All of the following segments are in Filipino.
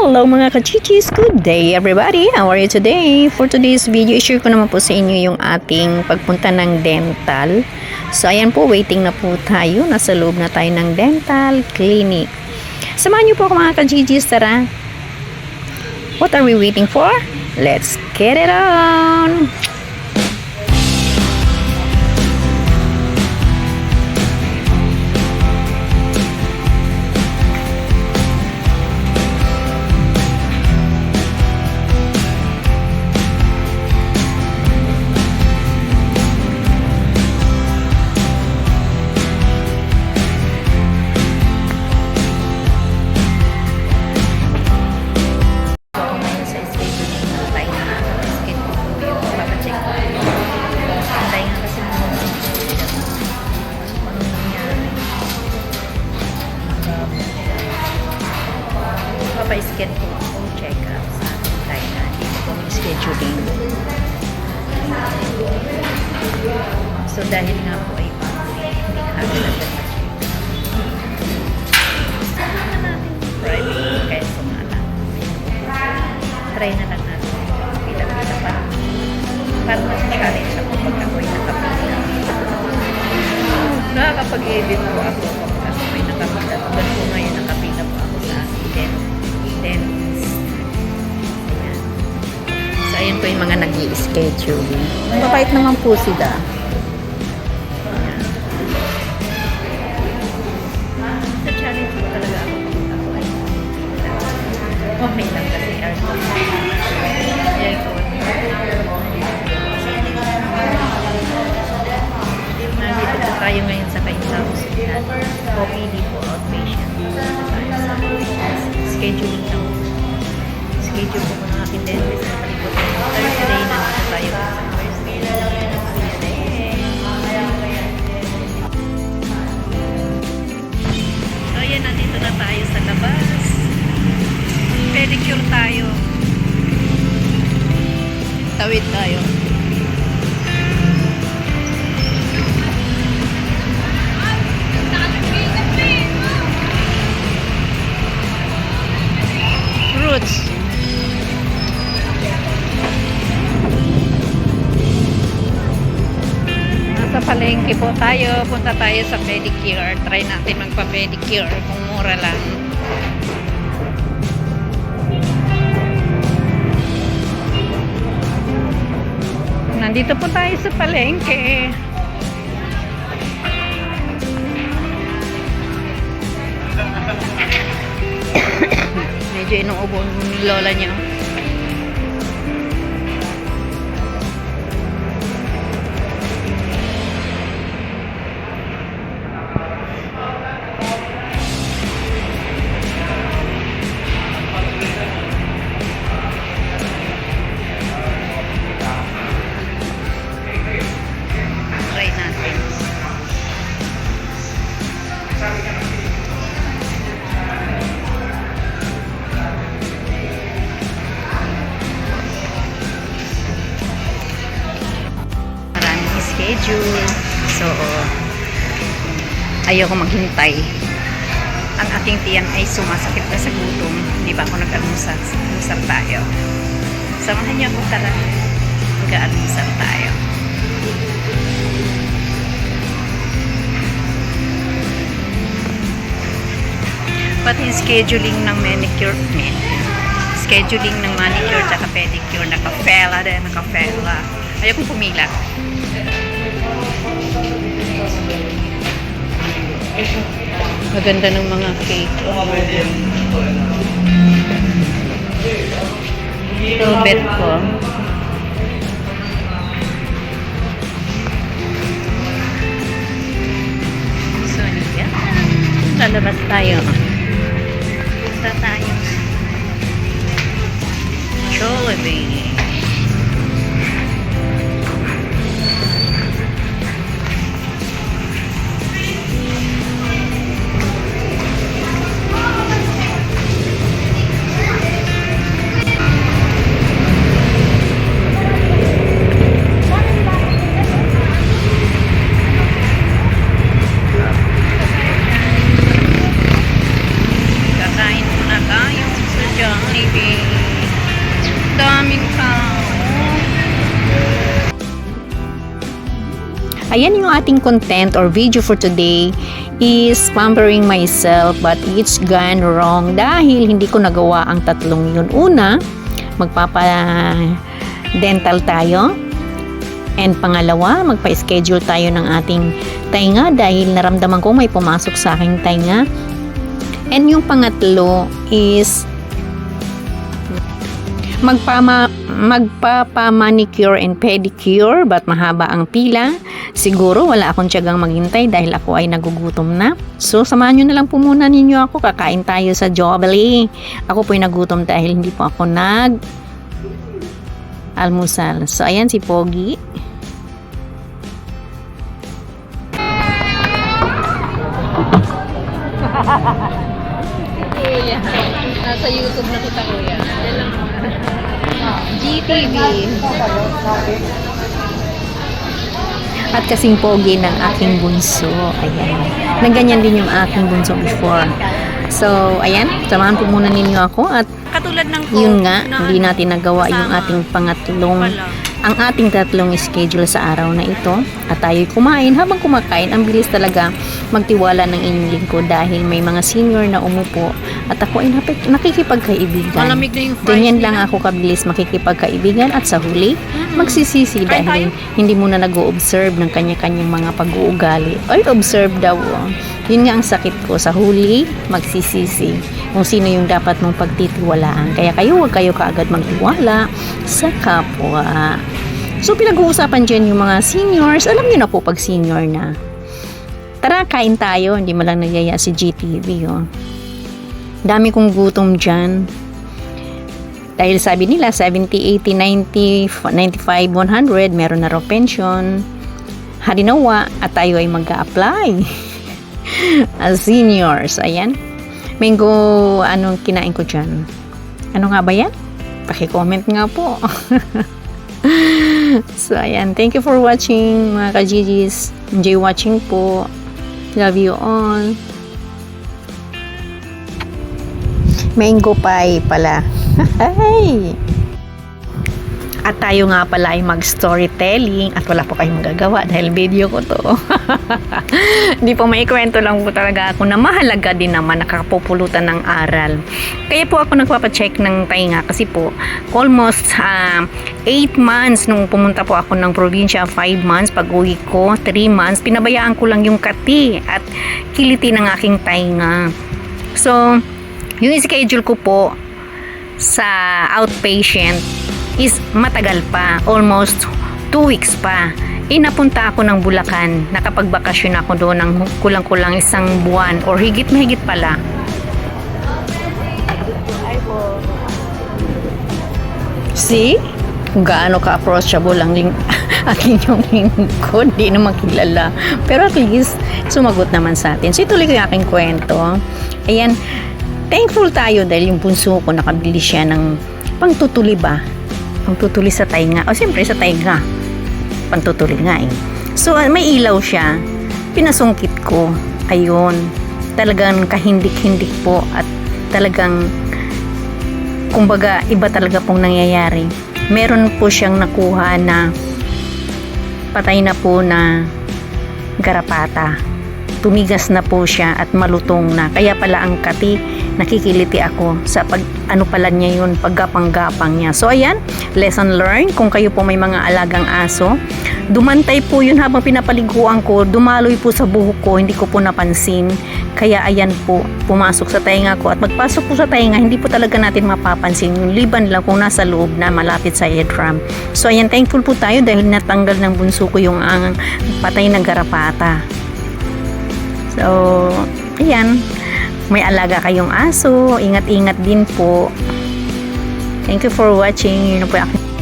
Hello mga kachichis! Good day everybody! How are you today? For today's video, i-share ko naman po sa inyo yung ating pagpunta ng dental. So ayan po, waiting na po tayo. Nasa loob na tayo ng dental clinic. Samahan niyo po ako mga kachichis, tara! What are we waiting for? Let's get it on! Pa-scan po ang check-up sa Thailand. Dito po may scheduling. So dahil nga po ay hindi kami nagdala. Sana natin private kaya sumalang. Try na lang natin. Pila-pila para mas challenge ako pag ako'y nakapila. Nakakapag-edit po ako pag ako'y nakapila. Doon po ngayon nakapila po ako sa dentist. Ayan. So, ayan po yung mga nag-i-schedule. Mabait naman po sila. Ayan. Sa challenge po talaga ako pag ako ay okay lang kasi aircon. Aircon. Nandito po tayo ngayon sa Kainta Hospital. OPD po, outpatient. Scheduling lang. Schedule po ng aking dentist sa palikot ng Thursday. Nandito tayo sa Thursday. So, ayan, nandito na tayo sa labas. Pedicure tayo. Tawid tayo. Roots. Nasa palengke po tayo. Punta tayo sa pedicure. Try natin magpa-pedicure kung mura lang. Nandito po tayo sa palengke. Medyo inuubo ng lola niya. Try natin. Schedule. So, ayoko maghintay. Ang aking tiyan ay sumasakit na sa gutom. Hindi ba ako nag-almusal? Almusal tayo. Samahan niyo ako, tara. Mag-almusal tayo. Pati scheduling ng manicure. Scheduling ng manicure at pedicure. Nakafela din, nakafela. Ayokong pumila. Maganda ng mga cake. Ito, bet ko. So, yan. Lalabas tayo. Punta tayo sa Jollibee. Kakain muna tayo sa Jollibee. Daming tao. Ayan yung ating content or video for today is pampering myself but it's gone wrong dahil hindi ko nagawa ang tatlong yun. Una, magpapa-dental tayo. And pangalawa, magpa-schedule tayo ng ating tainga dahil naramdaman ko may pumasok sa aking tainga. And yung pangatlo is magpapa-manicure and pedicure but mahaba ang pila. Siguro wala akong tiyagang maghintay dahil ako ay nagugutom na. So samahan nyo na lang po muna ninyo ako. Kakain tayo sa Jollibee. Ako po'y nagutom dahil hindi po ako almusal. So ayan si Pogi. Kuya, nasa YouTube na kita kuya. GTV. At kasing pogi ng aking bunso. Ayan. Nagganyan din yung aking bunso before. So, ayan. Samahan po muna ninyo ako. At Katulad ng yun nga, hindi natin nagawa yung ating ang ating tatlong schedule sa araw na ito. At tayo'y kumain. Habang kumakain, ang bilis talaga magtiwala ng inyong lingkod dahil may mga senior na umupo at ako ay nakikipagkaibigan. Malamig na yung fries Ganyan nila. lang ako kabilis makikipagkaibigan at sa huli, magsisisi Kain dahil hindi muna nag-o-observe ng kanya-kanyang mga pag-uugali. Ay, observe daw. Yun nga ang sakit ko. Sa huli, magsisisi kung sino yung dapat mong pagtitiwalaan. Kaya huwag kayo kaagad magtiwala sa kapwa. So, pinag-uusapan dyan yung mga seniors. Alam niyo na po pag senior na. Tara, kain tayo. Hindi mo lang nagyaya si GTV. Oh. Dami kong gutom dyan. Dahil sabi nila, 70, 80, 90, 95, 100, meron na raw pension. Harinawa, at tayo ay mag-a-apply. As seniors. Ayan. Mango, anong kinain ko dyan? Ano nga ba yan? Paki-comment nga po. So, ayan. Thank you for watching, mga ka-GGs. Enjoy watching po. Love you all. Mango pie pala. Hey! At tayo nga pala ay mag-storytelling at wala po kayong magagawa dahil video ko to. Hindi po maikwento lang po talaga ako na mahalaga din naman nakakapupulutan ng aral. Kaya po ako nagpapacheck ng tainga kasi po almost 8 months nung pumunta po ako ng probinsya, 5 months pag uwi ko, 3 months, pinabayaan ko lang yung kati at kiliti ng aking tainga. So, yung schedule ko po sa outpatient is matagal pa, almost 2 weeks pa. Napunta ako ng Bulacan, nakapagbakasyon ako doon ng kulang-kulang 1 buwan or higit-mahigit pala. See? Kung gaano ka-approachable ang aking yung lingkod, di naman kilala. Pero at least, sumagot naman sa atin. So, ituloy ko yung aking kwento. Ayan, thankful tayo dahil yung bunso ko nakabili siya ng pangtutuli ba? Pangtutuli sa tainga. O, siyempre sa tainga. Pangtutuli nga eh. So, may ilaw siya. Pinasungkit ko. Ayun. Talagang kahindik-hindik po at talagang kumbaga, iba talaga pong nangyayari. Meron po siyang nakuha na patay na po na garapata. Tumigas na po siya at malutong na. Kaya pala ang kati, nakikiliti ako sa ano pala niya yun, paggapang-gapang niya. So ayan, lesson learned. Kung kayo po may mga alagang aso, dumantay po yun habang pinapaliguan ko, dumaloy po sa buhok ko, hindi ko po napansin. Kaya ayan po, pumasok sa tainga ko at magpasok po sa tainga, hindi po talaga natin mapapansin yung liban lang kung nasa loob na malapit sa eardrum. So ayan, thankful po tayo dahil natanggal ng bunso ko yung ang patay na garapata. So, ayan, may alaga kayong aso, ingat-ingat din po. Thank you for watching. Yun na po yung aking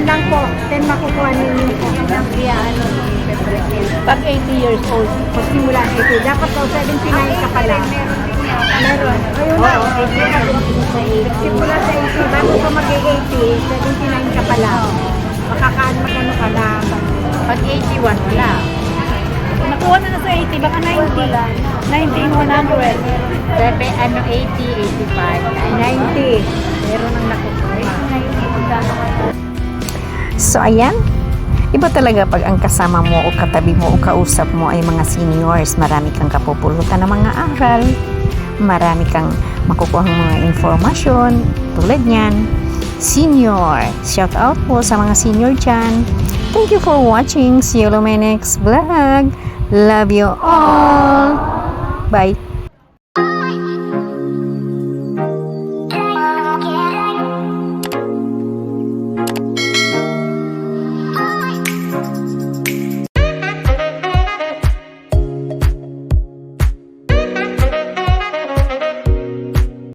lang po. 10 makukuha ninyo po. Pag 80 years old, magsimula 80. Dapat daw 79 ka pala. Meron. Ayun na. Simula sa 80. Bago ka mag-80, 79 ka pala. Magkano ka na. Pag 81, wala. Nakuha na sa 80, baka 90. 90, 100. 80, 85. 90. Meron ang nakukuha. So, ayan. Iba talaga pag ang kasama mo o katabi mo o kausap mo ay mga seniors. Marami kang kapupulutan ng mga aral. Marami kang makukuha ng mga informasyon. Tulad niyan, senior. Shout out po sa mga senior dyan. Thank you for watching. See you on my next vlog. Love you all. Bye.